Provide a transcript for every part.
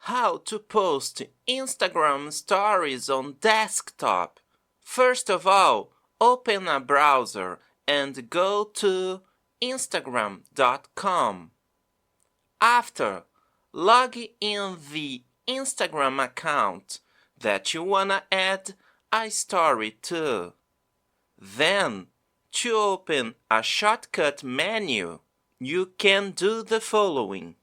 How to post Instagram stories on desktop. First of all, open a browser and go to instagram.com. After, log in the Instagram account that you wanna add a story to. Then, to open a shortcut menu, you can do the following.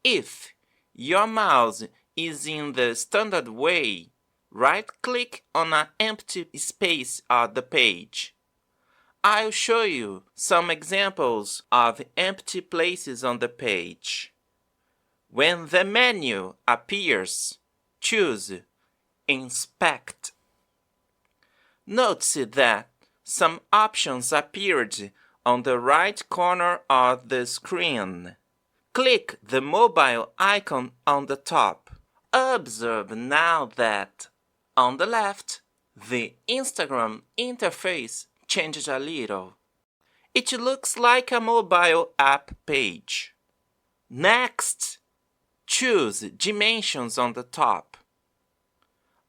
If your mouse is in the standard way, right-click on an empty space on the page. I'll show you some examples of empty places on the page. When the menu appears, choose Inspect. Notice that some options appeared on the right corner of the screen. Click the mobile icon on the top. Observe now that on the left, the Instagram interface changed a little. It looks like a mobile app page. Next, choose Dimensions on the top.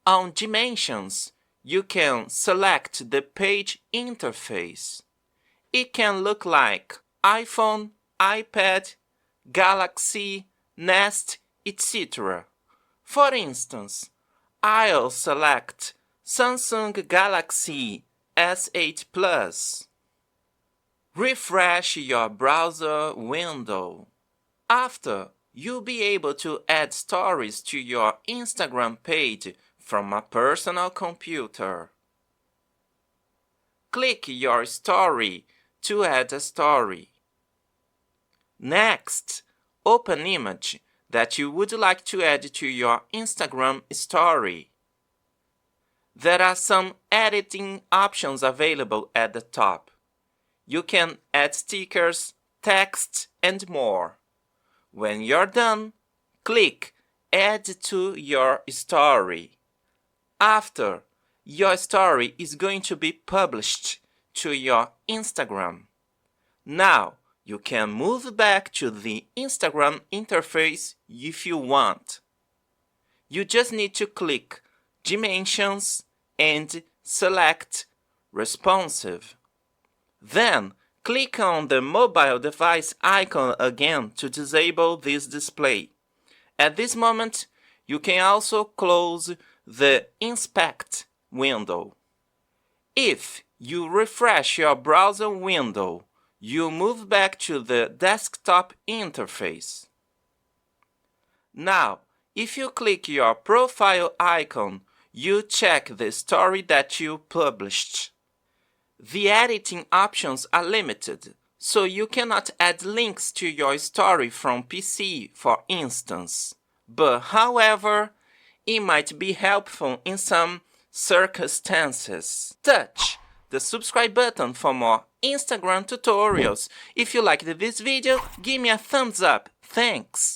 On Dimensions, you can select the page interface. It can look like iPhone, iPad, Galaxy, Nest, etc. For instance, I'll select Samsung Galaxy S8 Plus. Refresh your browser window. After, you'll be able to add stories to your Instagram page from a personal computer. Click your story to add a story. Next, open image that you would like to add to your Instagram story. There are some editing options available at the top. You can add stickers, text, and more. When you're done, click Add to your story. After, your story is going to be published to your Instagram. Now, you can move back to the Instagram interface if you want. You just need to click Dimensions and select Responsive. Then, click on the mobile device icon again to disable this display. At this moment, you can also close the Inspect window. If you refresh your browser window, you move back to the desktop interface. Now, if you click your profile icon, you check the story that you published. The editing options are limited, so you cannot add links to your story from PC, for instance. But however, it might be helpful in some circumstances. Touch the subscribe button for more Instagram tutorials. If you liked this video, give me a thumbs up. Thanks!